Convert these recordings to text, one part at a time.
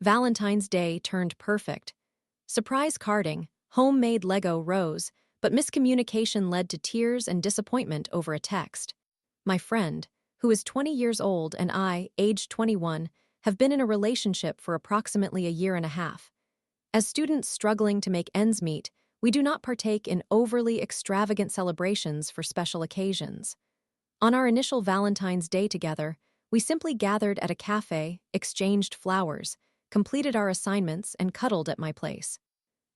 Valentine's Day turned perfect. Surprise carding, homemade Lego rose, but miscommunication led to tears and disappointment over a text. My friend, who is 20 years old, and I, aged 21, have been in a relationship for approximately a year and a half. As students struggling to make ends meet, we do not partake in overly extravagant celebrations for special occasions. On our initial Valentine's Day together, we simply gathered at a cafe, exchanged flowers, completed our assignments, and cuddled at my place.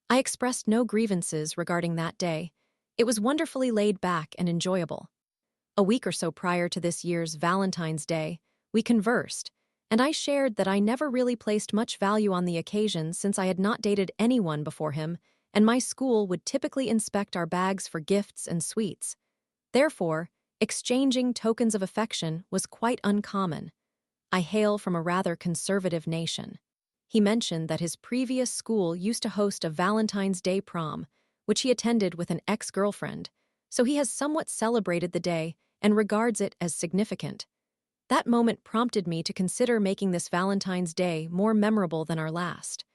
I expressed no grievances regarding that day. It was wonderfully laid back and enjoyable. A week or so prior to this year's Valentine's Day, we conversed, and I shared that I never really placed much value on the occasion since I had not dated anyone before him, and my school would typically inspect our bags for gifts and sweets. Therefore, exchanging tokens of affection was quite uncommon. I hail from a rather conservative nation. He mentioned that his previous school used to host a Valentine's Day prom, which he attended with an ex-girlfriend, so he has somewhat celebrated the day and regards it as significant. That moment prompted me to consider making this Valentine's Day more memorable than our last.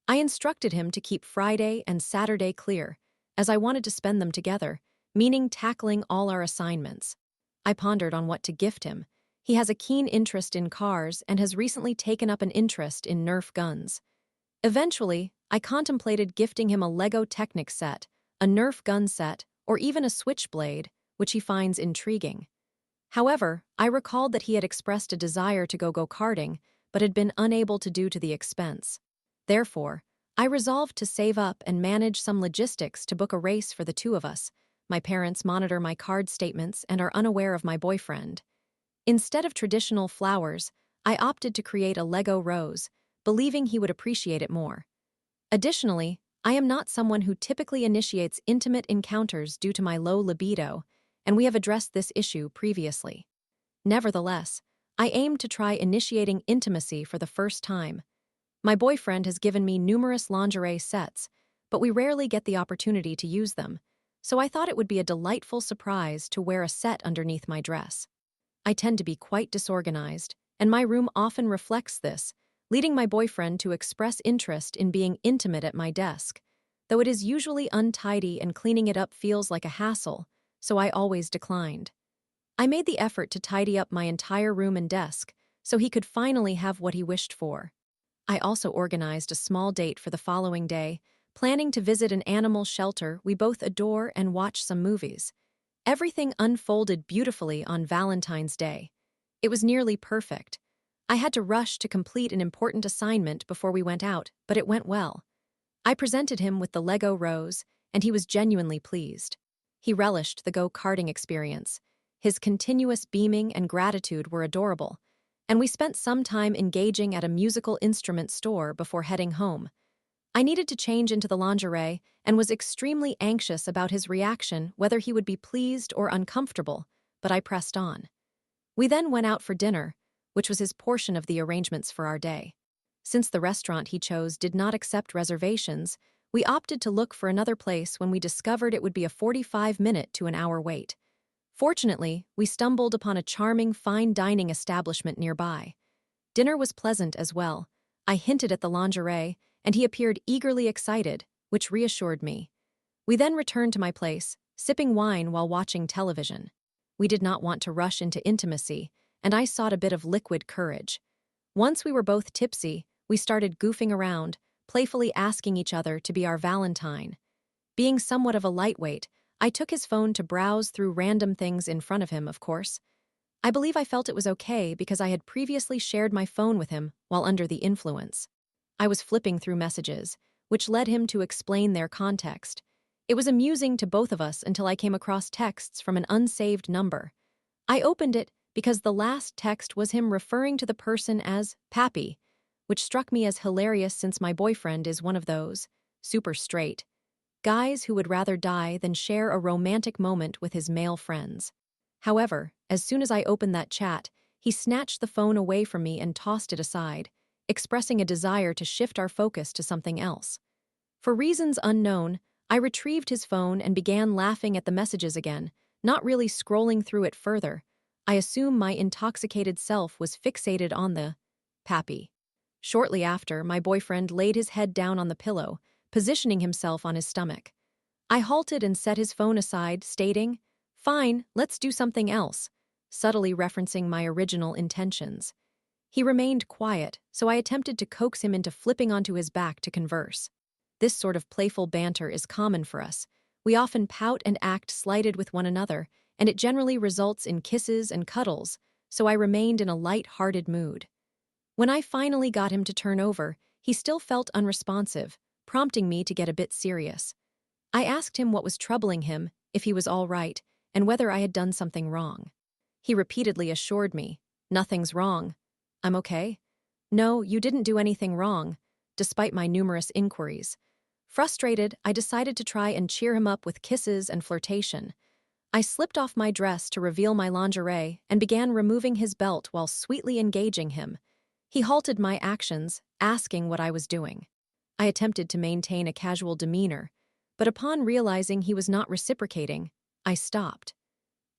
I instructed him to keep Friday and Saturday clear, as I wanted to spend them together, meaning tackling all our assignments. I pondered on what to gift him. He has a keen interest in cars and has recently taken up an interest in Nerf guns. Eventually, I contemplated gifting him a Lego Technic set, a Nerf gun set, or even a switchblade, which he finds intriguing. However, I recalled that he had expressed a desire to go karting, but had been unable to due to the expense. Therefore, I resolved to save up and manage some logistics to book a race for the two of us. My parents monitor my card statements and are unaware of my boyfriend. Instead of traditional flowers, I opted to create a Lego rose, believing he would appreciate it more. Additionally, I am not someone who typically initiates intimate encounters due to my low libido, and we have addressed this issue previously. Nevertheless, I aimed to try initiating intimacy for the first time. My boyfriend has given me numerous lingerie sets, but we rarely get the opportunity to use them, so I thought it would be a delightful surprise to wear a set underneath my dress. I tend to be quite disorganized, and my room often reflects this, leading my boyfriend to express interest in being intimate at my desk, though it is usually untidy and cleaning it up feels like a hassle, so I always declined. I made the effort to tidy up my entire room and desk so he could finally have what he wished for. I also organized a small date for the following day, planning to visit an animal shelter we both adore and watch some movies. Everything unfolded beautifully on Valentine's Day. It was nearly perfect. I had to rush to complete an important assignment before we went out, but it went well. I presented him with the Lego rose, and he was genuinely pleased. He relished the go-karting experience. His continuous beaming and gratitude were adorable, and we spent some time engaging at a musical instrument store before heading home. I needed to change into the lingerie and was extremely anxious about his reaction, whether he would be pleased or uncomfortable, but I pressed on. We then went out for dinner, which was his portion of the arrangements for our day. Since the restaurant he chose did not accept reservations, we opted to look for another place when we discovered it would be a 45-minute to an hour wait. Fortunately, we stumbled upon a charming fine dining establishment nearby. Dinner was pleasant as well. I hinted at the lingerie, and he appeared eagerly excited, which reassured me. We then returned to my place, sipping wine while watching television. We did not want to rush into intimacy, and I sought a bit of liquid courage. Once we were both tipsy, we started goofing around, playfully asking each other to be our Valentine. Being somewhat of a lightweight, I took his phone to browse through random things in front of him, of course. I believe I felt it was okay because I had previously shared my phone with him while under the influence. I was flipping through messages, which led him to explain their context. It was amusing to both of us until I came across texts from an unsaved number. I opened it because the last text was him referring to the person as Pappy, which struck me as hilarious since my boyfriend is one of those, super straight, guys who would rather die than share a romantic moment with his male friends. However, as soon as I opened that chat, he snatched the phone away from me and tossed it aside, expressing a desire to shift our focus to something else. For reasons unknown, I retrieved his phone and began laughing at the messages again, not really scrolling through it further. I assume my intoxicated self was fixated on the Pappy. Shortly after, my boyfriend laid his head down on the pillow, positioning himself on his stomach. I halted and set his phone aside, stating, "Fine, let's do something else," subtly referencing my original intentions. He remained quiet, so I attempted to coax him into flipping onto his back to converse. This sort of playful banter is common for us. We often pout and act slighted with one another, and it generally results in kisses and cuddles, so I remained in a light-hearted mood. When I finally got him to turn over, he still felt unresponsive, prompting me to get a bit serious. I asked him what was troubling him, if he was all right, and whether I had done something wrong. He repeatedly assured me, "Nothing's wrong. I'm okay." "No, you didn't do anything wrong," despite my numerous inquiries. Frustrated, I decided to try and cheer him up with kisses and flirtation. I slipped off my dress to reveal my lingerie and began removing his belt while sweetly engaging him. He halted my actions, asking what I was doing. I attempted to maintain a casual demeanor, but upon realizing he was not reciprocating, I stopped.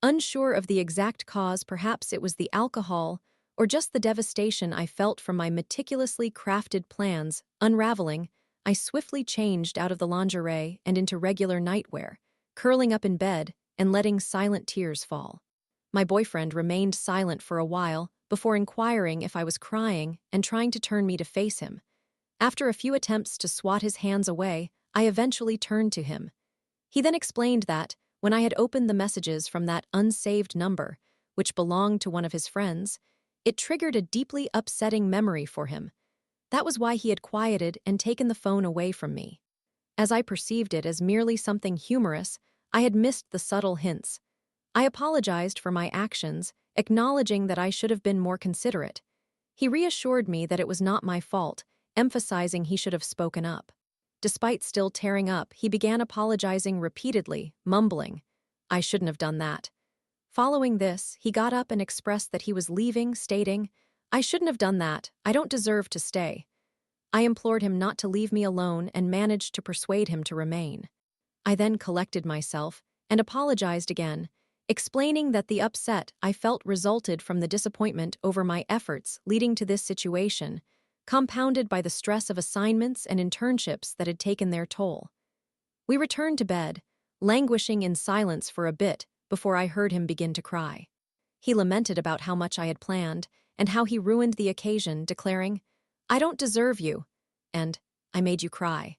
Unsure of the exact cause, perhaps it was the alcohol or just the devastation I felt from my meticulously crafted plans unraveling, I swiftly changed out of the lingerie and into regular nightwear, curling up in bed and letting silent tears fall. My boyfriend remained silent for a while before inquiring if I was crying and trying to turn me to face him. After a few attempts to swat his hands away, I eventually turned to him. He then explained that, when I had opened the messages from that unsaved number, which belonged to one of his friends, it triggered a deeply upsetting memory for him. That was why he had quieted and taken the phone away from me. As I perceived it as merely something humorous, I had missed the subtle hints. I apologized for my actions, acknowledging that I should have been more considerate. He reassured me that it was not my fault, emphasizing he should have spoken up. Despite still tearing up, he began apologizing repeatedly, mumbling, "I shouldn't have done that." Following this, he got up and expressed that he was leaving, stating, "I shouldn't have done that. I don't deserve to stay." I implored him not to leave me alone and managed to persuade him to remain. I then collected myself and apologized again, explaining that the upset I felt resulted from the disappointment over my efforts leading to this situation, compounded by the stress of assignments and internships that had taken their toll. We returned to bed, languishing in silence for a bit before I heard him begin to cry. He lamented about how much I had planned and how he ruined the occasion, declaring, "I don't deserve you," and "I made you cry."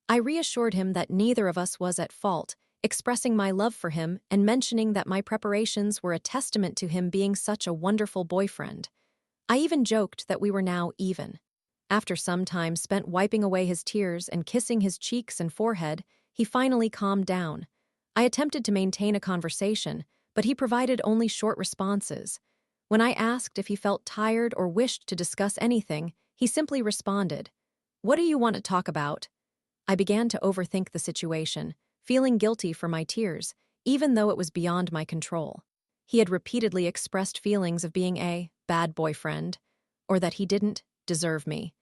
I reassured him that neither of us was at fault, expressing my love for him and mentioning that my preparations were a testament to him being such a wonderful boyfriend. I even joked that we were now even. After some time spent wiping away his tears and kissing his cheeks and forehead, he finally calmed down. I attempted to maintain a conversation, but he provided only short responses. When I asked if he felt tired or wished to discuss anything, he simply responded, "What do you want to talk about?" I began to overthink the situation, feeling guilty for my tears, even though it was beyond my control. He had repeatedly expressed feelings of being a bad boyfriend, or that he didn't deserve me.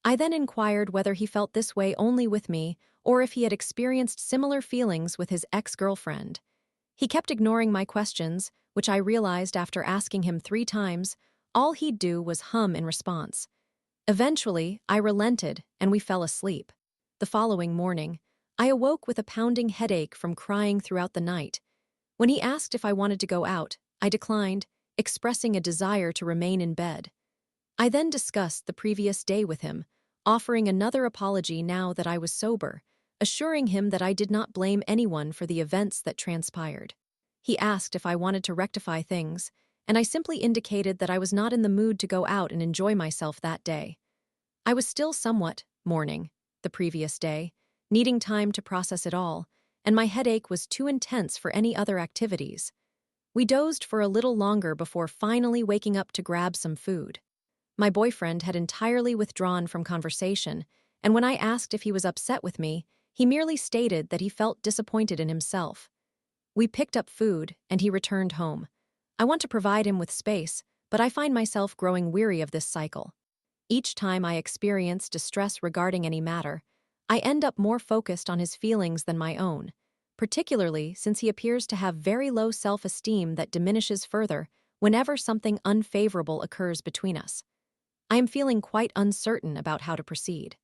I then inquired whether he felt this way only with me or if he had experienced similar feelings with his ex-girlfriend. He kept ignoring my questions, which I realized after asking him 3 times, all he'd do was hum in response. Eventually, I relented and we fell asleep. The following morning, I awoke with a pounding headache from crying throughout the night. When he asked if I wanted to go out, I declined, expressing a desire to remain in bed. I then discussed the previous day with him, offering another apology now that I was sober, assuring him that I did not blame anyone for the events that transpired. He asked if I wanted to rectify things, and I simply indicated that I was not in the mood to go out and enjoy myself that day. I was still somewhat mourning the previous day, needing time to process it all, and my headache was too intense for any other activities. We dozed for a little longer before finally waking up to grab some food. My boyfriend had entirely withdrawn from conversation, and when I asked if he was upset with me, he merely stated that he felt disappointed in himself. We picked up food, and he returned home. I want to provide him with space, but I find myself growing weary of this cycle. Each time I experience distress regarding any matter, I end up more focused on his feelings than my own, particularly since he appears to have very low self-esteem that diminishes further whenever something unfavorable occurs between us. I am feeling quite uncertain about how to proceed.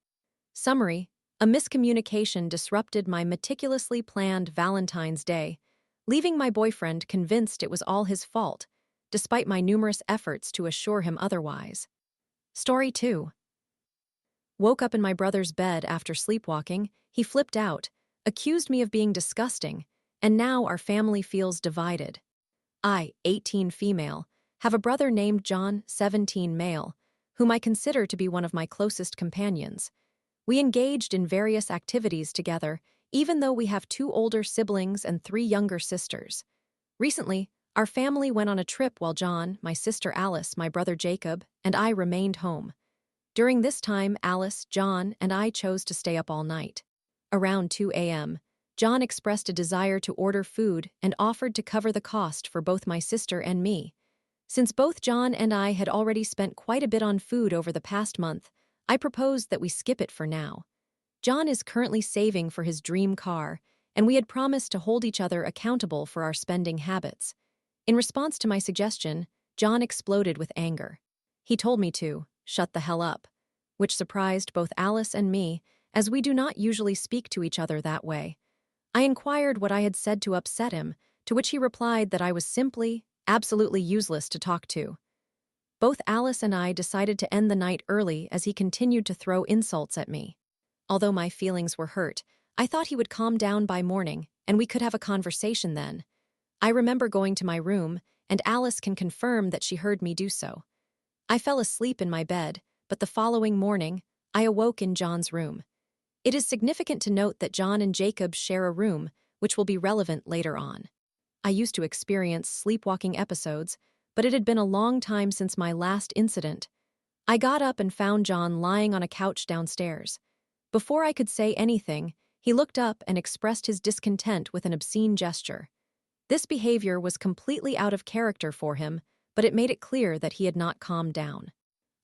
Summary: a miscommunication disrupted my meticulously planned Valentine's Day, leaving my boyfriend convinced it was all his fault, despite my numerous efforts to assure him otherwise. Story 2. Woke up in my brother's bed after sleepwalking. He flipped out, accused me of being disgusting, and now our family feels divided. I, 18 female, have a brother named John, 17 male, whom I consider to be one of my closest companions. We engaged in various activities together, even though we have 2 older siblings and 3 younger sisters. Recently, our family went on a trip while John, my sister Alice, my brother Jacob, and I remained home. During this time, Alice, John, and I chose to stay up all night. Around 2 a.m., John expressed a desire to order food and offered to cover the cost for both my sister and me. Since both John and I had already spent quite a bit on food over the past month, I proposed that we skip it for now. John is currently saving for his dream car, and we had promised to hold each other accountable for our spending habits. In response to my suggestion, John exploded with anger. He told me to shut the hell up, which surprised both Alice and me, as we do not usually speak to each other that way. I inquired what I had said to upset him, to which he replied that I was simply, absolutely useless to talk to. Both Alice and I decided to end the night early as he continued to throw insults at me. Although my feelings were hurt, I thought he would calm down by morning, and we could have a conversation then. I remember going to my room, and Alice can confirm that she heard me do so. I fell asleep in my bed, but the following morning, I awoke in John's room. It is significant to note that John and Jacob share a room, which will be relevant later on. I used to experience sleepwalking episodes, but it had been a long time since my last incident. I got up and found John lying on a couch downstairs. Before I could say anything, he looked up and expressed his discontent with an obscene gesture. This behavior was completely out of character for him, but it made it clear that he had not calmed down.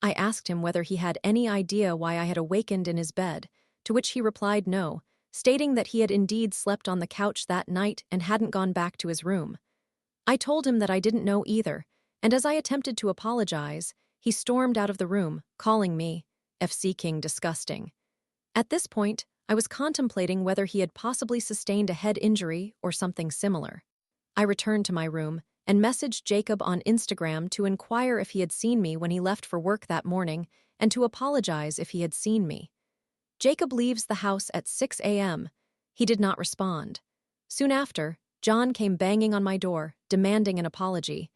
I asked him whether he had any idea why I had awakened in his bed, to which he replied no, stating that he had indeed slept on the couch that night and hadn't gone back to his room. I told him that I didn't know either, and as I attempted to apologize, he stormed out of the room, calling me FC King disgusting. At this point, I was contemplating whether he had possibly sustained a head injury or something similar. I returned to my room and messaged Jacob on Instagram to inquire if he had seen me when he left for work that morning and to apologize if he had seen me. Jacob leaves the house at 6 a.m. He did not respond. Soon after, John came banging on my door, demanding an apology.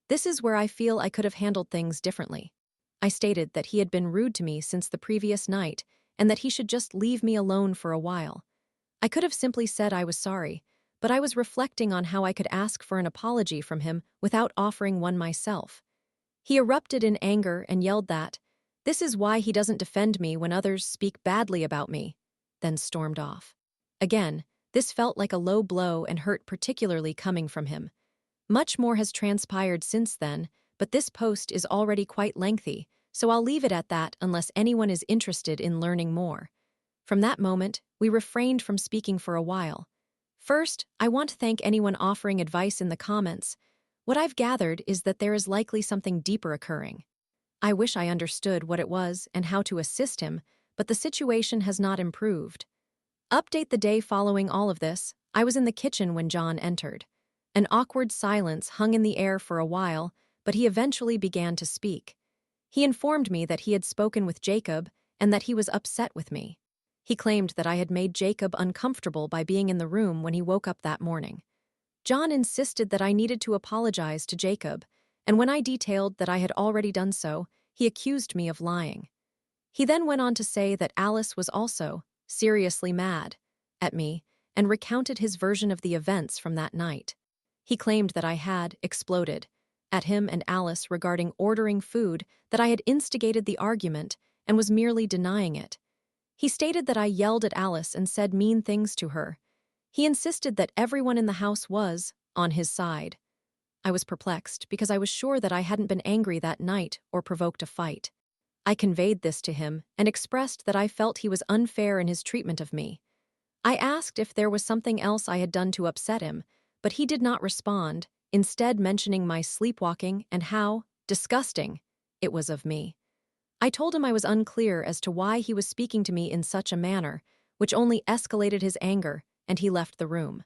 This is where I feel I could have handled things differently. I stated that he had been rude to me since the previous night and that he should just leave me alone for a while. I could have simply said I was sorry, but I was reflecting on how I could ask for an apology from him without offering one myself. He erupted in anger and yelled that, "This is why he doesn't defend me when others speak badly about me," then stormed off. Again, this felt like a low blow and hurt particularly coming from him. Much more has transpired since then, but this post is already quite lengthy, so I'll leave it at that unless anyone is interested in learning more. From that moment, we refrained from speaking for a while. First, I want to thank anyone offering advice in the comments. What I've gathered is that there is likely something deeper occurring. I wish I understood what it was and how to assist him, but the situation has not improved. Update: the day following all of this, I was in the kitchen when John entered. An awkward silence hung in the air for a while, but he eventually began to speak. He informed me that he had spoken with Jacob and that he was upset with me. He claimed that I had made Jacob uncomfortable by being in the room when he woke up that morning. John insisted that I needed to apologize to Jacob, and when I detailed that I had already done so, he accused me of lying. He then went on to say that Alice was also seriously mad at me and recounted his version of the events from that night. He claimed that I had exploded at him and Alice regarding ordering food, that I had instigated the argument and was merely denying it. He stated that I yelled at Alice and said mean things to her. He insisted that everyone in the house was on his side. I was perplexed because I was sure that I hadn't been angry that night or provoked a fight. I conveyed this to him and expressed that I felt he was unfair in his treatment of me. I asked if there was something else I had done to upset him, but he did not respond, instead mentioning my sleepwalking and how disgusting it was of me. I told him I was unclear as to why he was speaking to me in such a manner, which only escalated his anger, and he left the room.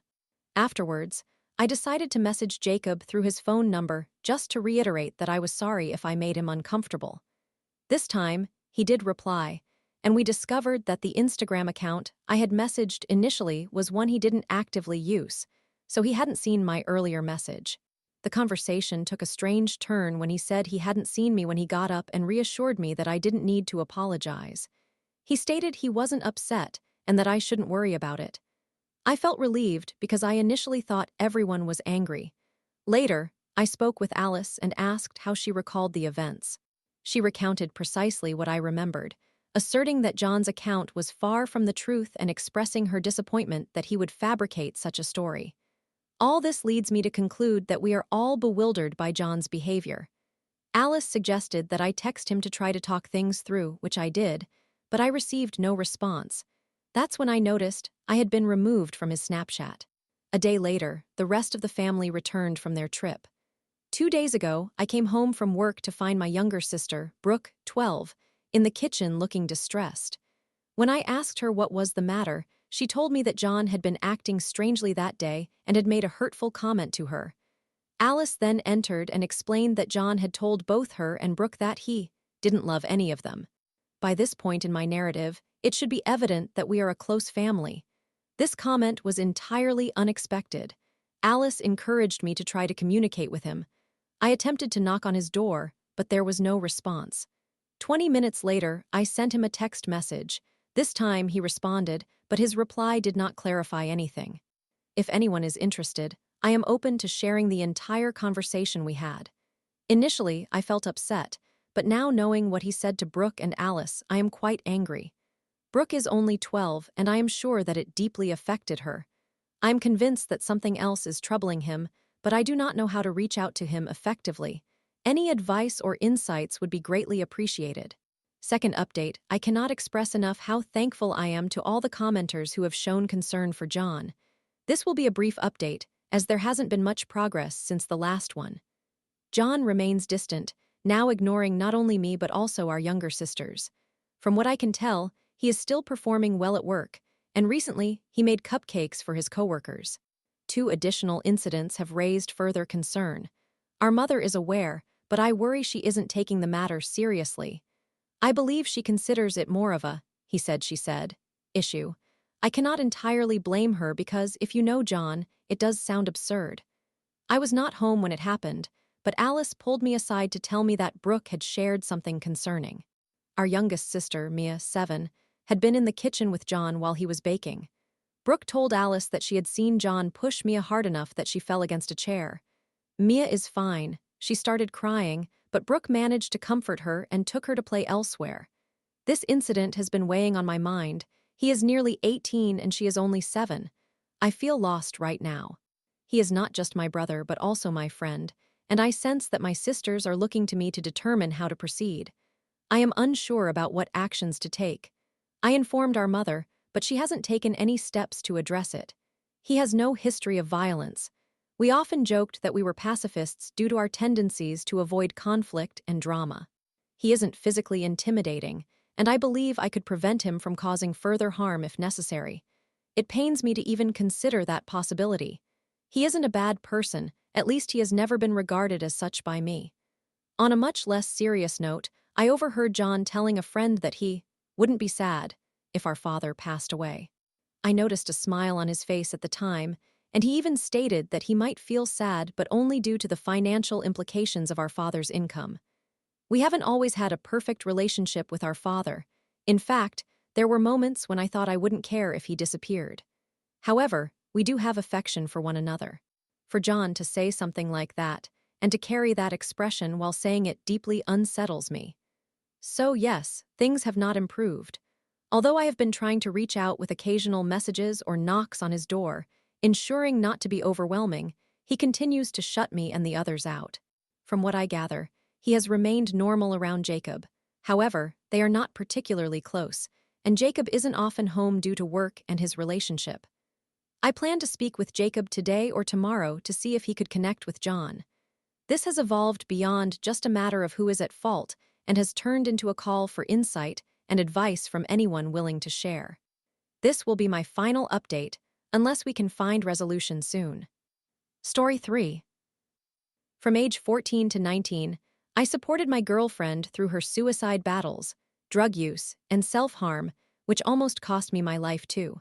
Afterwards, I decided to message Jacob through his phone number just to reiterate that I was sorry if I made him uncomfortable. This time, he did reply, and we discovered that the Instagram account I had messaged initially was one he didn't actively use, so he hadn't seen my earlier message. The conversation took a strange turn when he said he hadn't seen me when he got up and reassured me that I didn't need to apologize. He stated he wasn't upset and that I shouldn't worry about it. I felt relieved because I initially thought everyone was angry. Later, I spoke with Alice and asked how she recalled the events. She recounted precisely what I remembered, asserting that John's account was far from the truth and expressing her disappointment that he would fabricate such a story. All this leads me to conclude that we are all bewildered by John's behavior. Alice suggested that I text him to try to talk things through, which I did, but I received no response. That's when I noticed I had been removed from his Snapchat. A day later, the rest of the family returned from their trip. 2 days ago, I came home from work to find my younger sister, Brooke, 12, in the kitchen looking distressed. When I asked her what was the matter, she told me that John had been acting strangely that day and had made a hurtful comment to her. Alice then entered and explained that John had told both her and Brooke that he didn't love any of them. By this point in my narrative, it should be evident that we are a close family. This comment was entirely unexpected. Alice encouraged me to try to communicate with him. I attempted to knock on his door, but there was no response. 20 minutes later, I sent him a text message. This time he responded, but his reply did not clarify anything. If anyone is interested, I am open to sharing the entire conversation we had. Initially, I felt upset, but now knowing what he said to Brooke and Alice, I am quite angry. Brooke is only 12, and I am sure that it deeply affected her. I am convinced that something else is troubling him, but I do not know how to reach out to him effectively. Any advice or insights would be greatly appreciated. Second update, I cannot express enough how thankful I am to all the commenters who have shown concern for John. This will be a brief update, as there hasn't been much progress since the last one. John remains distant, now ignoring not only me but also our younger sisters. From what I can tell, he is still performing well at work, and recently he made cupcakes for his coworkers. 2 additional incidents have raised further concern. Our mother is aware, but I worry she isn't taking the matter seriously. I believe she considers it more of a, he said she said, issue. I cannot entirely blame her because if you know John, it does sound absurd. I was not home when it happened, but Alice pulled me aside to tell me that Brooke had shared something concerning. Our youngest sister, Mia, 7, had been in the kitchen with John while he was baking. Brooke told Alice that she had seen John push Mia hard enough that she fell against a chair. Mia is fine. She started crying, but Brooke managed to comfort her and took her to play elsewhere. This incident has been weighing on my mind. He is nearly 18 and she is only 7. I feel lost right now. He is not just my brother but also my friend, and I sense that my sisters are looking to me to determine how to proceed. I am unsure about what actions to take. I informed our mother, but she hasn't taken any steps to address it. He has no history of violence. We often joked that we were pacifists due to our tendencies to avoid conflict and drama. He isn't physically intimidating, and I believe I could prevent him from causing further harm if necessary. It pains me to even consider that possibility. He isn't a bad person, at least he has never been regarded as such by me. On a much less serious note, I overheard John telling a friend that he wouldn't be sad if our father passed away. I noticed a smile on his face at the time, and he even stated that he might feel sad but only due to the financial implications of our father's income. We haven't always had a perfect relationship with our father. In fact, there were moments when I thought I wouldn't care if he disappeared. However, we do have affection for one another. For John to say something like that, and to carry that expression while saying it deeply unsettles me. So yes, things have not improved. Although I have been trying to reach out with occasional messages or knocks on his door, ensuring not to be overwhelming, he continues to shut me and the others out. From what I gather, he has remained normal around Jacob. However, they are not particularly close, and Jacob isn't often home due to work and his relationship. I plan to speak with Jacob today or tomorrow to see if he could connect with John. This has evolved beyond just a matter of who is at fault and has turned into a call for insight and advice from anyone willing to share. This will be my final update, unless we can find resolution soon. Story 3. From age 14 to 19, I supported my girlfriend through her suicide battles, drug use, and self-harm, which almost cost me my life too.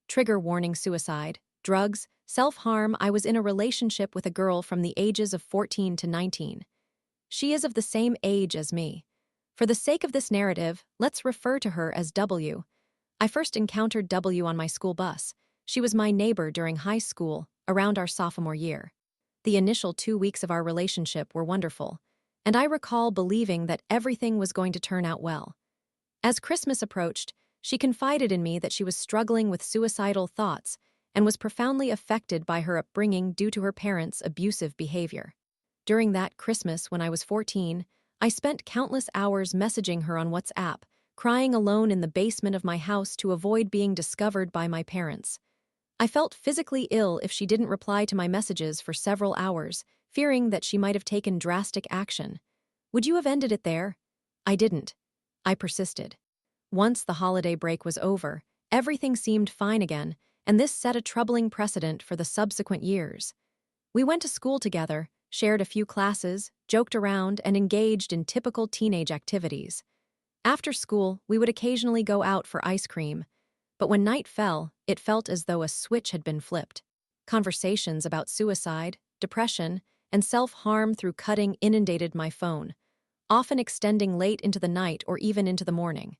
Trigger warning: suicide, drugs, self-harm. I was in a relationship with a girl from the ages of 14 to 19. She is of the same age as me. For the sake of this narrative, let's refer to her as W. I first encountered W on my school bus. She was my neighbor during high school, around our sophomore year. The initial 2 weeks of our relationship were wonderful, and I recall believing that everything was going to turn out well. As Christmas approached, she confided in me that she was struggling with suicidal thoughts and was profoundly affected by her upbringing due to her parents' abusive behavior. During that Christmas when I was 14, I spent countless hours messaging her on WhatsApp, crying alone in the basement of my house to avoid being discovered by my parents. I felt physically ill if she didn't reply to my messages for several hours, fearing that she might have taken drastic action. Would you have ended it there? I didn't. I persisted. Once the holiday break was over, everything seemed fine again, and this set a troubling precedent for the subsequent years. We went to school together, shared a few classes, joked around, and engaged in typical teenage activities. After school, we would occasionally go out for ice cream, but when night fell, it felt as though a switch had been flipped. Conversations about suicide, depression, and self-harm through cutting inundated my phone, often extending late into the night or even into the morning.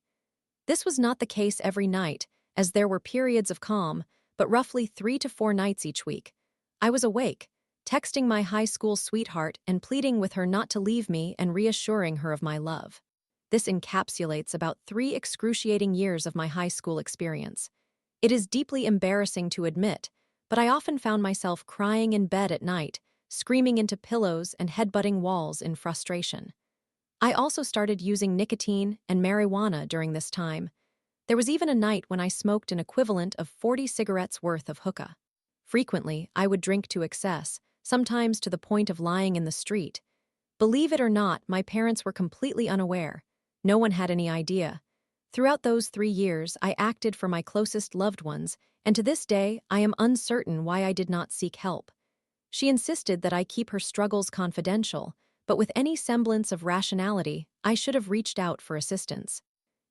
This was not the case every night, as there were periods of calm, but roughly 3 to 4 nights each week. I was awake, texting my high school sweetheart and pleading with her not to leave me and reassuring her of my love. This encapsulates about 3 excruciating years of my high school experience. It is deeply embarrassing to admit, but I often found myself crying in bed at night, screaming into pillows and headbutting walls in frustration. I also started using nicotine and marijuana during this time. There was even a night when I smoked an equivalent of 40 cigarettes worth of hookah. Frequently, I would drink to excess, sometimes to the point of lying in the street. Believe it or not, my parents were completely unaware. No one had any idea. Throughout those 3 years, I acted for my closest loved ones, and to this day, I am uncertain why I did not seek help. She insisted that I keep her struggles confidential, but with any semblance of rationality, I should have reached out for assistance.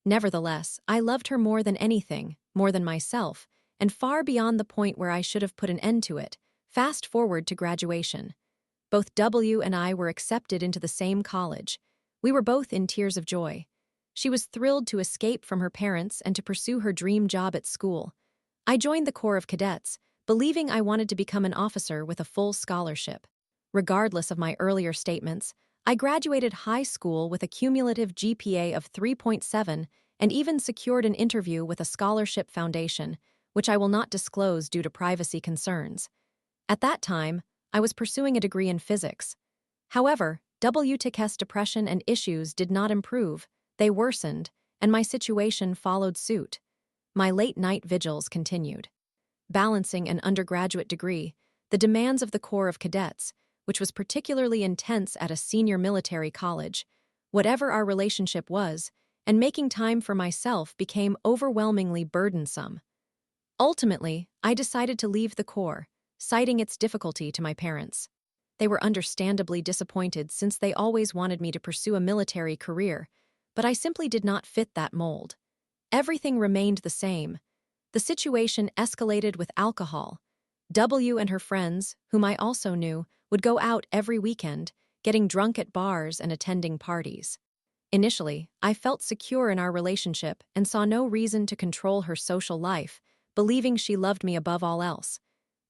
Nevertheless, I loved her more than anything, more than myself, and far beyond the point where I should have put an end to it. Fast forward to graduation. Both W and I were accepted into the same college. We were both in tears of joy. She was thrilled to escape from her parents and to pursue her dream job at school. I joined the Corps of Cadets, believing I wanted to become an officer with a full scholarship. Regardless of my earlier statements, I graduated high school with a cumulative GPA of 3.7 and even secured an interview with a scholarship foundation, which I will not disclose due to privacy concerns. At that time, I was pursuing a degree in physics. However, WTK's depression and issues did not improve, they worsened, and my situation followed suit. My late-night vigils continued. Balancing an undergraduate degree, the demands of the Corps of Cadets, which was particularly intense at a senior military college, whatever our relationship was, and making time for myself became overwhelmingly burdensome. Ultimately, I decided to leave the Corps, citing its difficulty to my parents. They were understandably disappointed since they always wanted me to pursue a military career, but I simply did not fit that mold. Everything remained the same. The situation escalated with alcohol. W and her friends, whom I also knew, would go out every weekend, getting drunk at bars and attending parties. Initially, I felt secure in our relationship and saw no reason to control her social life, believing she loved me above all else.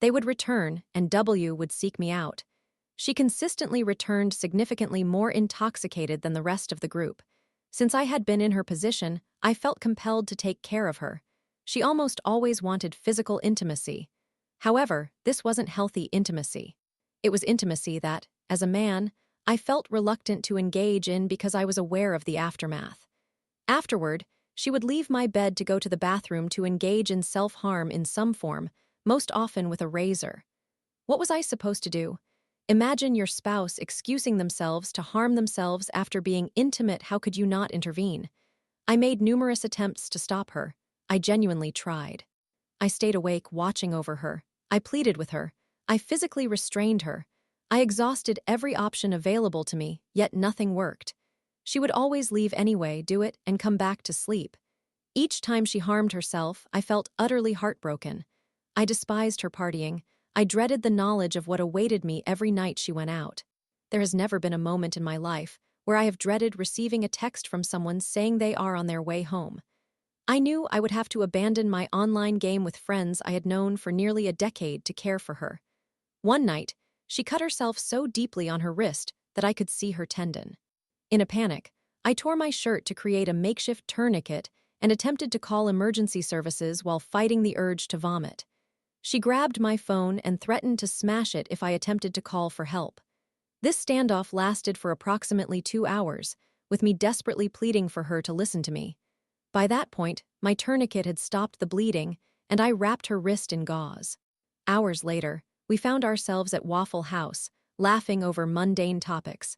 They would return, and W would seek me out. She consistently returned significantly more intoxicated than the rest of the group. Since I had been in her position, I felt compelled to take care of her. She almost always wanted physical intimacy. However, this wasn't healthy intimacy. It was intimacy that, as a man, I felt reluctant to engage in because I was aware of the aftermath. Afterward, she would leave my bed to go to the bathroom to engage in self-harm in some form, most often with a razor. What was I supposed to do? Imagine your spouse excusing themselves to harm themselves after being intimate. How could you not intervene? I made numerous attempts to stop her. I genuinely tried. I stayed awake watching over her. I pleaded with her. I physically restrained her. I exhausted every option available to me, yet nothing worked. She would always leave anyway, do it, and come back to sleep. Each time she harmed herself, I felt utterly heartbroken. I despised her partying. I dreaded the knowledge of what awaited me every night she went out. There has never been a moment in my life where I have dreaded receiving a text from someone saying they are on their way home. I knew I would have to abandon my online game with friends I had known for nearly a decade to care for her. One night, she cut herself so deeply on her wrist that I could see her tendon. In a panic, I tore my shirt to create a makeshift tourniquet and attempted to call emergency services while fighting the urge to vomit. She grabbed my phone and threatened to smash it if I attempted to call for help. This standoff lasted for approximately 2 hours, with me desperately pleading for her to listen to me. By that point, my tourniquet had stopped the bleeding, and I wrapped her wrist in gauze. Hours later, we found ourselves at Waffle House, laughing over mundane topics.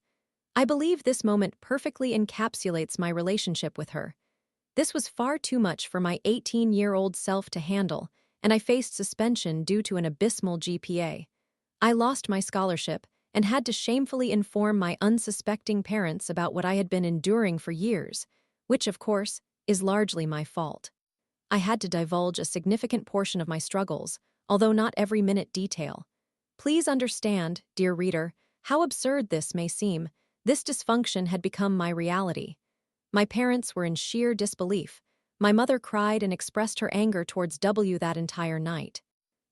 I believe this moment perfectly encapsulates my relationship with her. This was far too much for my 18-year-old self to handle, and I faced suspension due to an abysmal GPA. I lost my scholarship and had to shamefully inform my unsuspecting parents about what I had been enduring for years, which, of course, is largely my fault. I had to divulge a significant portion of my struggles, although not every minute detail. Please understand, dear reader, how absurd this may seem. This dysfunction had become my reality. My parents were in sheer disbelief. My mother cried and expressed her anger towards W that entire night.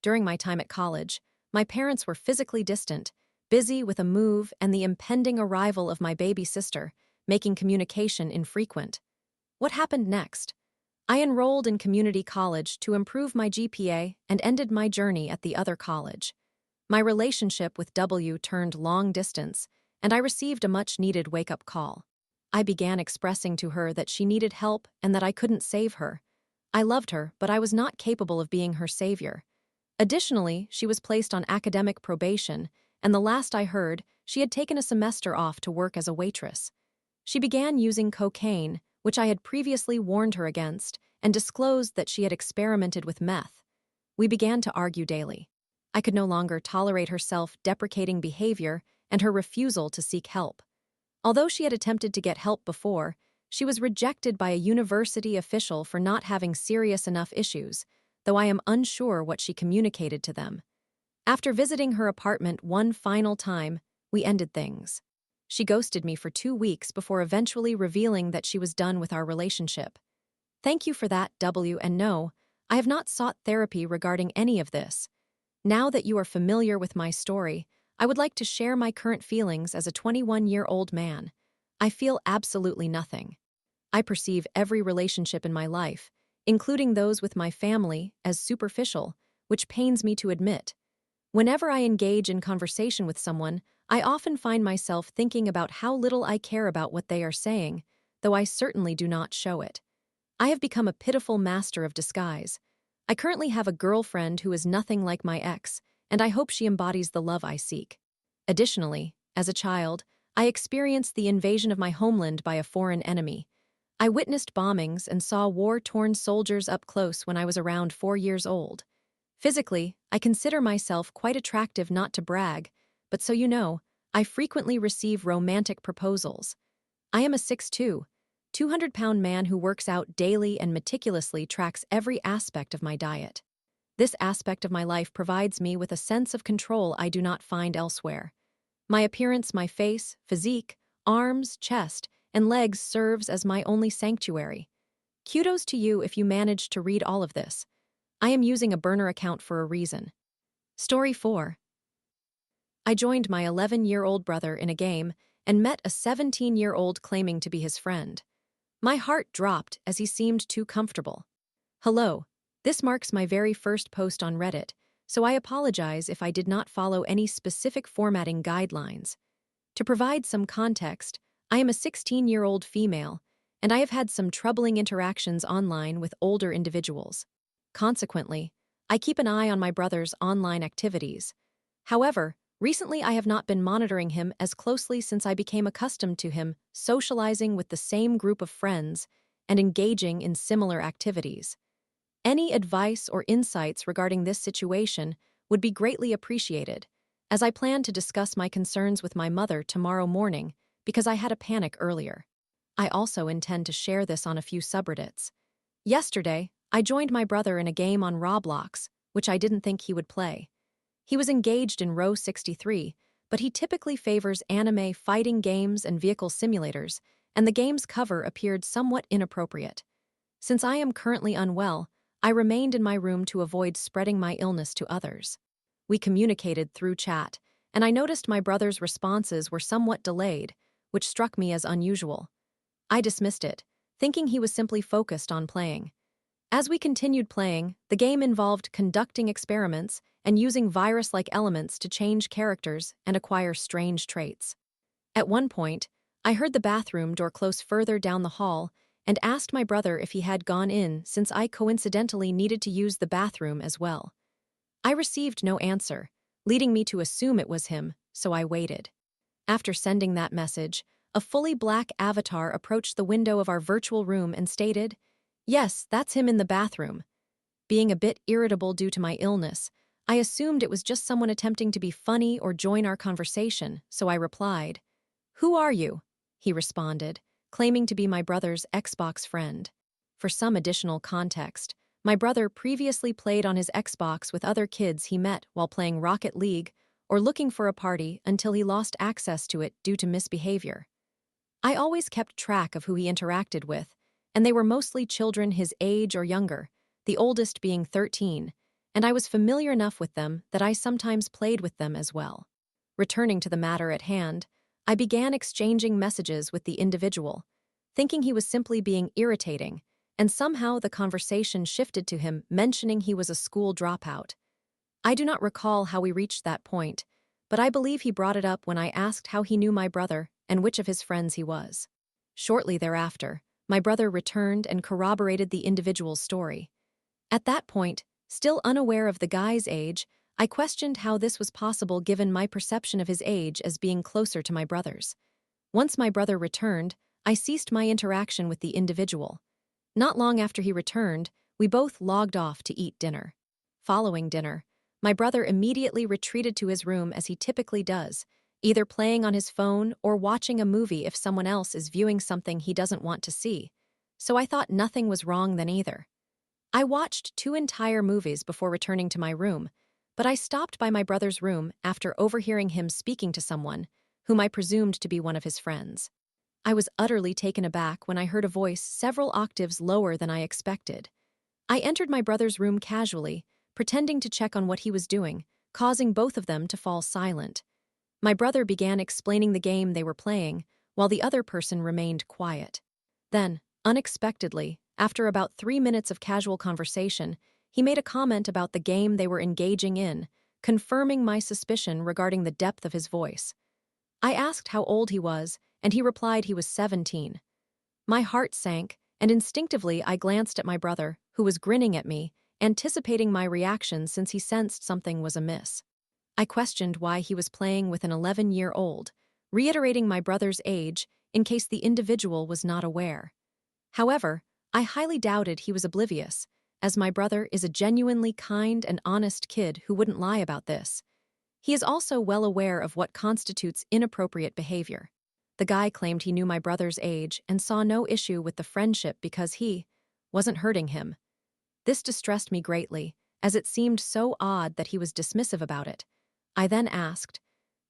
During my time at college, my parents were physically distant, busy with a move and the impending arrival of my baby sister, making communication infrequent. What happened next? I enrolled in community college to improve my GPA and ended my journey at the other college. My relationship with W turned long distance, and I received a much-needed wake-up call. I began expressing to her that she needed help and that I couldn't save her. I loved her, but I was not capable of being her savior. Additionally, she was placed on academic probation, and the last I heard, she had taken a semester off to work as a waitress. She began using cocaine, which I had previously warned her against, and disclosed that she had experimented with meth. We began to argue daily. I could no longer tolerate her self-deprecating behavior and her refusal to seek help. Although she had attempted to get help before, she was rejected by a university official for not having serious enough issues, though I am unsure what she communicated to them. After visiting her apartment one final time, we ended things. She ghosted me for 2 weeks before eventually revealing that she was done with our relationship. Thank you for that, W, and no, I have not sought therapy regarding any of this. Now that you are familiar with my story, I would like to share my current feelings as a 21-year-old man. I feel absolutely nothing. I perceive every relationship in my life, including those with my family, as superficial, which pains me to admit. Whenever I engage in conversation with someone, I often find myself thinking about how little I care about what they are saying, though I certainly do not show it. I have become a pitiful master of disguise. I currently have a girlfriend who is nothing like my ex, and I hope she embodies the love I seek. Additionally, as a child, I experienced the invasion of my homeland by a foreign enemy. I witnessed bombings and saw war-torn soldiers up close when I was around 4 years old. Physically, I consider myself quite attractive, not to brag, but so you know, I frequently receive romantic proposals. I am a 6'2", 200-pound man who works out daily and meticulously tracks every aspect of my diet. This aspect of my life provides me with a sense of control I do not find elsewhere. My appearance, my face, physique, arms, chest, and legs serves as my only sanctuary. Kudos to you if you managed to read all of this. I am using a burner account for a reason. Story 4. I joined my 11-year-old brother in a game and met a 17-year-old claiming to be his friend. My heart dropped as he seemed too comfortable. Hello, this marks my very first post on Reddit, so I apologize if I did not follow any specific formatting guidelines. To provide some context, I am a 16-year-old female, and I have had some troubling interactions online with older individuals. Consequently, I keep an eye on my brother's online activities. However, Recently, I have not been monitoring him as closely since I became accustomed to him socializing with the same group of friends and engaging in similar activities. Any advice or insights regarding this situation would be greatly appreciated, as I plan to discuss my concerns with my mother tomorrow morning because I had a panic earlier. I also intend to share this on a few subreddits. Yesterday, I joined my brother in a game on Roblox, which I didn't think he would play. He was engaged in row 63, but he typically favors anime fighting games and vehicle simulators, and the game's cover appeared somewhat inappropriate. Since I am currently unwell, I remained in my room to avoid spreading my illness to others. We communicated through chat, and I noticed my brother's responses were somewhat delayed, which struck me as unusual. I dismissed it, thinking he was simply focused on playing. As we continued playing, the game involved conducting experiments and using virus-like elements to change characters and acquire strange traits. At one point, I heard the bathroom door close further down the hall and asked my brother if he had gone in since I coincidentally needed to use the bathroom as well. I received no answer, leading me to assume it was him, so I waited. After sending that message, a fully black avatar approached the window of our virtual room and stated, "Yes, that's him in the bathroom." Being a bit irritable due to my illness, I assumed it was just someone attempting to be funny or join our conversation, so I replied, "Who are you?" He responded, claiming to be my brother's Xbox friend. For some additional context, my brother previously played on his Xbox with other kids he met while playing Rocket League or looking for a party until he lost access to it due to misbehavior. I always kept track of who he interacted with, and they were mostly children his age or younger, the oldest being 13, and I was familiar enough with them that I sometimes played with them as well. Returning to the matter at hand, I began exchanging messages with the individual, thinking he was simply being irritating, and somehow the conversation shifted to him mentioning he was a school dropout. I do not recall how we reached that point, but I believe he brought it up when I asked how he knew my brother and which of his friends he was. Shortly thereafter, my brother returned and corroborated the individual's story. At that point, still unaware of the guy's age, I questioned how this was possible given my perception of his age as being closer to my brother's. Once my brother returned, I ceased my interaction with the individual. Not long after he returned, we both logged off to eat dinner. Following dinner, my brother immediately retreated to his room as he typically does, either playing on his phone or watching a movie if someone else is viewing something he doesn't want to see, so I thought nothing was wrong then either. I watched 2 entire movies before returning to my room, but I stopped by my brother's room after overhearing him speaking to someone, whom I presumed to be one of his friends. I was utterly taken aback when I heard a voice several octaves lower than I expected. I entered my brother's room casually, pretending to check on what he was doing, causing both of them to fall silent. My brother began explaining the game they were playing, while the other person remained quiet. Then, unexpectedly, after about 3 minutes of casual conversation, he made a comment about the game they were engaging in, confirming my suspicion regarding the depth of his voice. I asked how old he was, and he replied he was 17. My heart sank, and instinctively I glanced at my brother, who was grinning at me, anticipating my reaction since he sensed something was amiss. I questioned why he was playing with an 11-year-old, reiterating my brother's age in case the individual was not aware. However, I highly doubted he was oblivious, as my brother is a genuinely kind and honest kid who wouldn't lie about this. He is also well aware of what constitutes inappropriate behavior. The guy claimed he knew my brother's age and saw no issue with the friendship because he wasn't hurting him. This distressed me greatly, as it seemed so odd that he was dismissive about it. I then asked,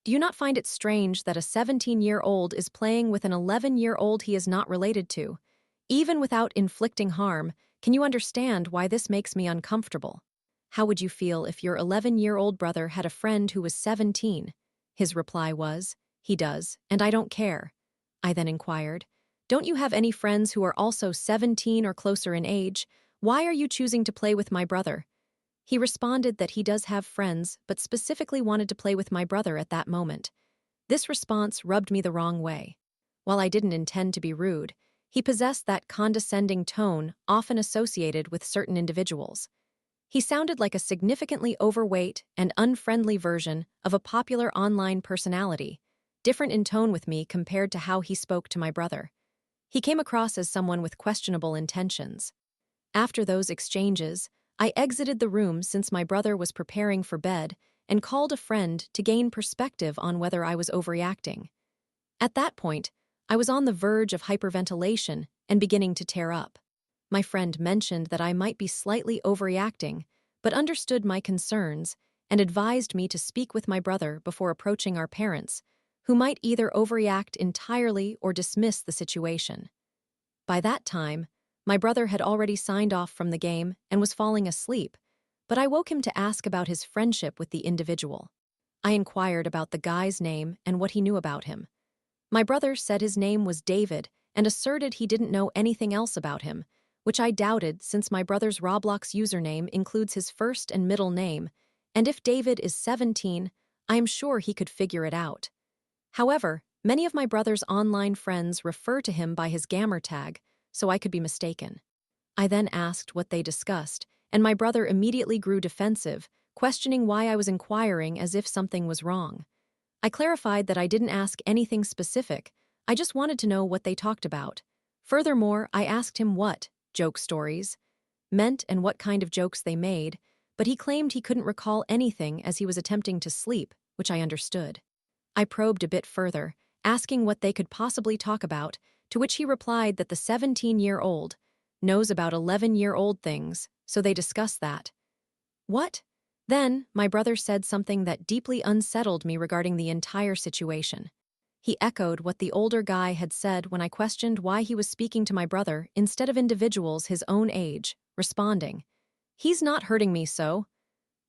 "Do you not find it strange that a 17-year-old is playing with an 11-year-old he is not related to? Even without inflicting harm, can you understand why this makes me uncomfortable? How would you feel if your 11-year-old brother had a friend who was 17? His reply was, "He does, and I don't care." I then inquired, "Don't you have any friends who are also 17 or closer in age? Why are you choosing to play with my brother?" He responded that he does have friends, but specifically wanted to play with my brother at that moment. This response rubbed me the wrong way. While I didn't intend to be rude, he possessed that condescending tone often associated with certain individuals. He sounded like a significantly overweight and unfriendly version of a popular online personality, different in tone with me compared to how he spoke to my brother. He came across as someone with questionable intentions. After those exchanges, I exited the room since my brother was preparing for bed and called a friend to gain perspective on whether I was overreacting. At that point, I was on the verge of hyperventilation and beginning to tear up. My friend mentioned that I might be slightly overreacting, but understood my concerns and advised me to speak with my brother before approaching our parents, who might either overreact entirely or dismiss the situation. By that time, my brother had already signed off from the game and was falling asleep, but I woke him to ask about his friendship with the individual. I inquired about the guy's name and what he knew about him. My brother said his name was David and asserted he didn't know anything else about him, which I doubted since my brother's Roblox username includes his first and middle name, and if David is 17, I am sure he could figure it out. However, many of my brother's online friends refer to him by his gamer tag, so I could be mistaken. I then asked what they discussed, and my brother immediately grew defensive, questioning why I was inquiring as if something was wrong. I clarified that I didn't ask anything specific, I just wanted to know what they talked about. Furthermore, I asked him what joke stories meant and what kind of jokes they made, but he claimed he couldn't recall anything as he was attempting to sleep, which I understood. I probed a bit further, asking what they could possibly talk about, to which he replied that the 17-year-old knows about 11-year-old things, so they discussed that. What? Then, my brother said something that deeply unsettled me regarding the entire situation. He echoed what the older guy had said when I questioned why he was speaking to my brother instead of individuals his own age, responding, "He's not hurting me, so."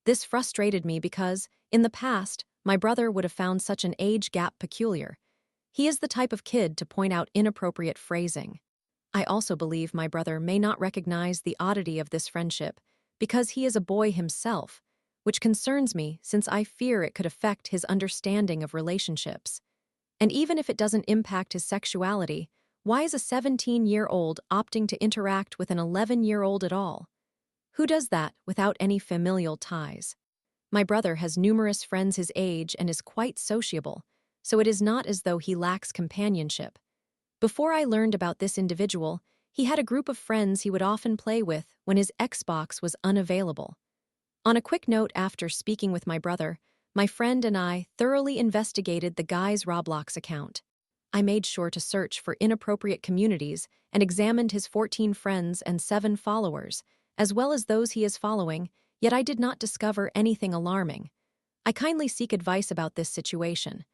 This frustrated me because, in the past, my brother would have found such an age gap peculiar. He is the type of kid to point out inappropriate phrasing. I also believe my brother may not recognize the oddity of this friendship because he is a boy himself, which concerns me since I fear it could affect his understanding of relationships. And even if it doesn't impact his sexuality, why is a 17-year-old opting to interact with an 11-year-old at all? Who does that without any familial ties? My brother has numerous friends his age and is quite sociable, so it is not as though he lacks companionship. Before I learned about this individual, he had a group of friends he would often play with when his Xbox was unavailable. On a quick note after speaking with my brother, my friend and I thoroughly investigated the guy's Roblox account. I made sure to search for inappropriate communities and examined his 14 friends and 7 followers, as well as those he is following, yet I did not discover anything alarming. I kindly seek advice about this situation.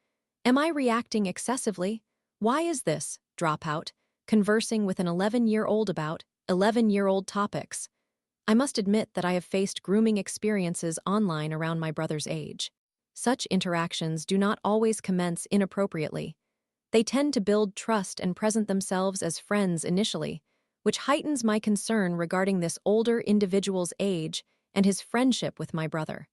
Am I reacting excessively? Why is this dropout conversing with an 11-year-old about 11-year-old topics? I must admit that I have faced grooming experiences online around my brother's age. Such interactions do not always commence inappropriately. They tend to build trust and present themselves as friends initially, which heightens my concern regarding this older individual's age and his friendship with my brother.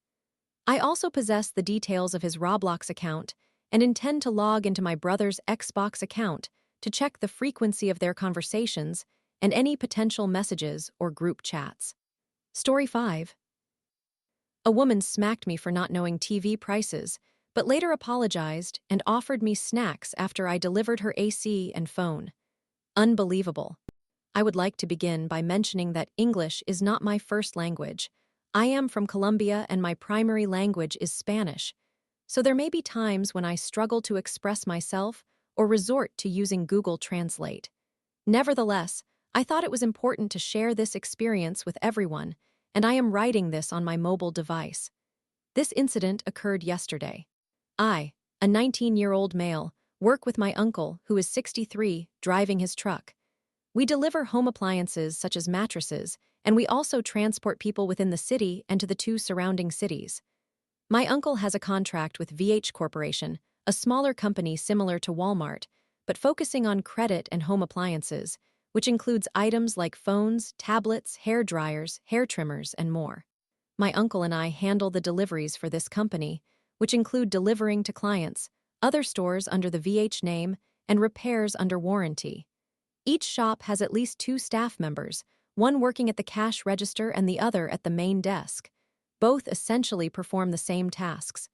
I also possess the details of his Roblox account and intend to log into my brother's Xbox account to check the frequency of their conversations and any potential messages or group chats. Story 5. A woman smacked me for not knowing TV prices, but later apologized and offered me snacks after I delivered her AC and phone. Unbelievable. I would like to begin by mentioning that English is not my first language. I am from Colombia and my primary language is Spanish, so there may be times when I struggle to express myself or resort to using Google Translate. Nevertheless, I thought it was important to share this experience with everyone, and I am writing this on my mobile device. This incident occurred yesterday. I, a 19-year-old male, work with my uncle, who is 63, driving his truck. We deliver home appliances such as mattresses, and we also transport people within the city and to the 2 surrounding cities. My uncle has a contract with VH Corporation, a smaller company similar to Walmart, but focusing on credit and home appliances, which includes items like phones, tablets, hair dryers, hair trimmers, and more. My uncle and I handle the deliveries for this company, which include delivering to clients, other stores under the VH name, and repairs under warranty. Each shop has at least 2 staff members, one working at the cash register and the other at the main desk. Both essentially perform the same tasks.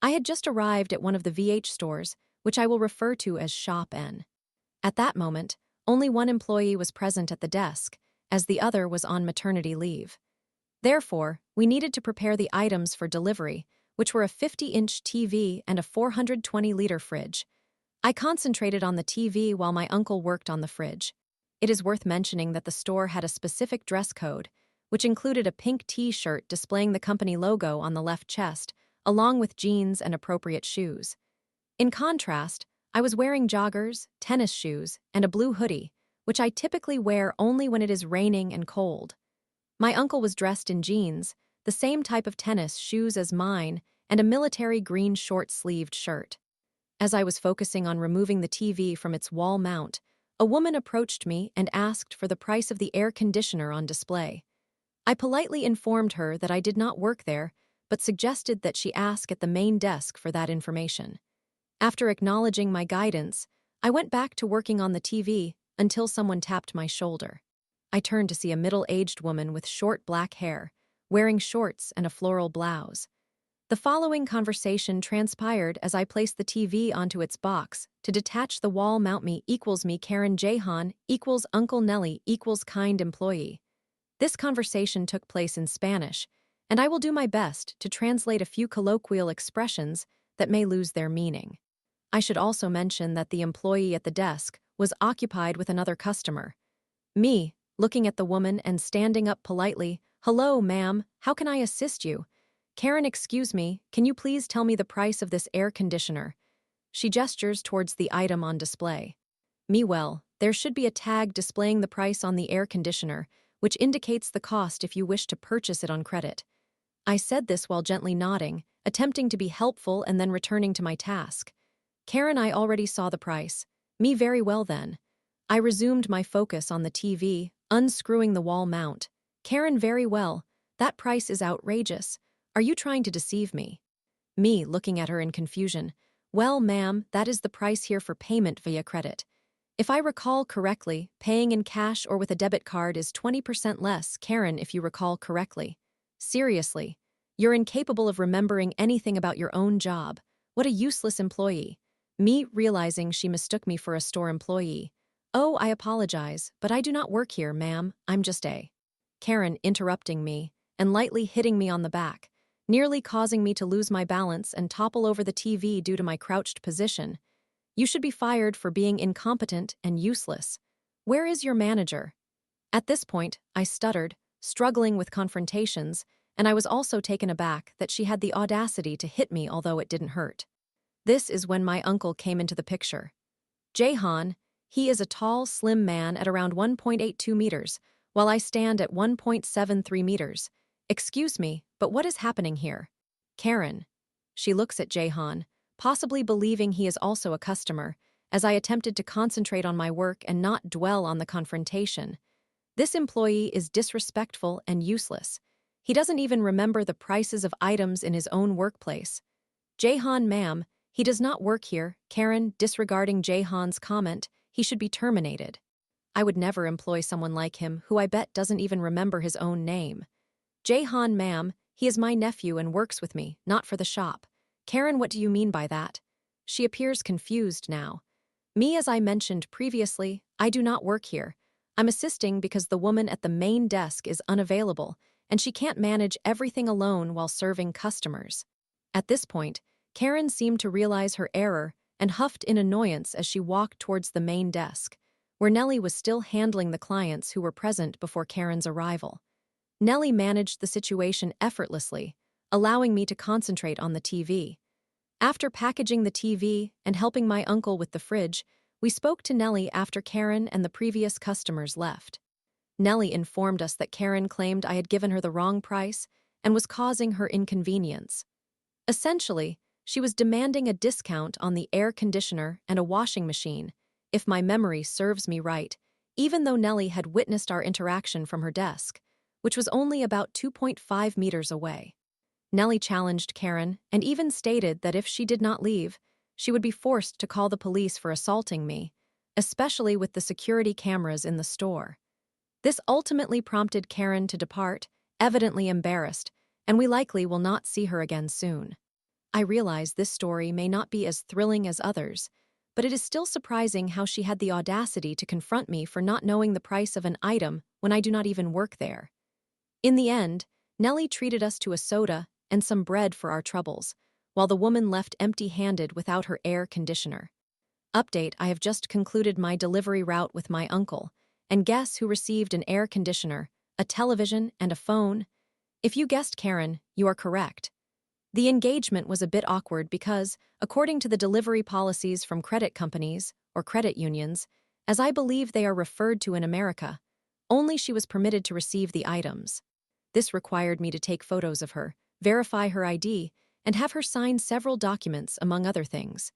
I had just arrived at one of the VH stores, which I will refer to as Shop N. At that moment, only one employee was present at the desk, as the other was on maternity leave. Therefore, we needed to prepare the items for delivery, which were a 50-inch TV and a 420-liter fridge. I concentrated on the TV while my uncle worked on the fridge. It is worth mentioning that the store had a specific dress code, which included a pink T-shirt displaying the company logo on the left chest, along with jeans and appropriate shoes. In contrast, I was wearing joggers, tennis shoes, and a blue hoodie, which I typically wear only when it is raining and cold. My uncle was dressed in jeans, the same type of tennis shoes as mine, and a military green short-sleeved shirt. As I was focusing on removing the TV from its wall mount, a woman approached me and asked for the price of the air conditioner on display. I politely informed her that I did not work there, but suggested that she ask at the main desk for that information. After acknowledging my guidance, I went back to working on the TV until someone tapped my shoulder. I turned to see a middle-aged woman with short black hair, wearing shorts and a floral blouse. The following conversation transpired as I placed the TV onto its box to detach the wall mount. Me equals me Karen Jahan equals Uncle Nelly equals kind employee. This conversation took place in Spanish, and I will do my best to translate a few colloquial expressions that may lose their meaning. I should also mention that the employee at the desk was occupied with another customer. Me, looking at the woman and standing up politely, "Hello, ma'am, how can I assist you?" "Karen, excuse me, can you please tell me the price of this air conditioner?" She gestures towards the item on display. Me, well, there should be a tag displaying the price on the air conditioner, which indicates the cost if you wish to purchase it on credit. I said this while gently nodding, attempting to be helpful and then returning to my task. Karen, I already saw the price. Me, very well then. I resumed my focus on the TV, unscrewing the wall mount. Karen, very well. That price is outrageous. Are you trying to deceive me? Me, looking at her in confusion. Well, ma'am, that is the price here for payment via credit. If I recall correctly, paying in cash or with a debit card is 20% less, Karen, if you recall correctly. Seriously, you're incapable of remembering anything about your own job. What a useless employee. Me, realizing she mistook me for a store employee. Oh, I apologize, but I do not work here, ma'am. I'm just a... Karen, interrupting me and lightly hitting me on the back, nearly causing me to lose my balance and topple over the TV due to my crouched position. You should be fired for being incompetent and useless. Where is your manager? At this point, I stuttered, struggling with confrontations, and I was also taken aback that she had the audacity to hit me although it didn't hurt. This is when my uncle came into the picture. Jahan, he is a tall, slim man at around 1.82 meters, while I stand at 1.73 meters. Excuse me, but what is happening here? Karen. She looks at Jahan, possibly believing he is also a customer, as I attempted to concentrate on my work and not dwell on the confrontation. This employee is disrespectful and useless. He doesn't even remember the prices of items in his own workplace. Jahan, ma'am, he does not work here. Karen, disregarding Jahan's comment, he should be terminated. I would never employ someone like him, who I bet doesn't even remember his own name. Jahan, ma'am, he is my nephew and works with me, not for the shop. Karen, what do you mean by that? She appears confused now. Me, as I mentioned previously, I do not work here. I'm assisting because the woman at the main desk is unavailable, and she can't manage everything alone while serving customers. At this point, Karen seemed to realize her error and huffed in annoyance as she walked towards the main desk, where Nellie was still handling the clients who were present before Karen's arrival. Nellie managed the situation effortlessly, allowing me to concentrate on the TV. After packaging the TV and helping my uncle with the fridge, we spoke to Nellie after Karen and the previous customers left. Nellie informed us that Karen claimed I had given her the wrong price and was causing her inconvenience. Essentially, she was demanding a discount on the air conditioner and a washing machine, if my memory serves me right, even though Nellie had witnessed our interaction from her desk, which was only about 2.5 meters away. Nellie challenged Karen and even stated that if she did not leave, she would be forced to call the police for assaulting me, especially with the security cameras in the store. This ultimately prompted Karen to depart, evidently embarrassed, and we likely will not see her again soon. I realize this story may not be as thrilling as others, but it is still surprising how she had the audacity to confront me for not knowing the price of an item when I do not even work there. In the end, Nellie treated us to a soda and some bread for our troubles, while the woman left empty-handed without her air conditioner. Update: I have just concluded my delivery route with my uncle, and guess who received an air conditioner, a television, and a phone? If you guessed Karen, you are correct. The engagement was a bit awkward because, according to the delivery policies from credit companies, or credit unions, as I believe they are referred to in America, only she was permitted to receive the items. This required me to take photos of her, verify her ID, and have her sign several documents, among other things.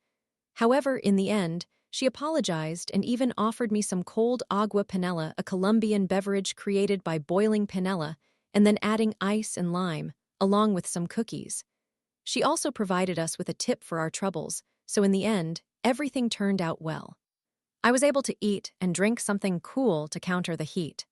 However, in the end, she apologized and even offered me some cold agua panela, a Colombian beverage created by boiling panela and then adding ice and lime, along with some cookies. She also provided us with a tip for our troubles, so in the end, everything turned out well. I was able to eat and drink something cool to counter the heat.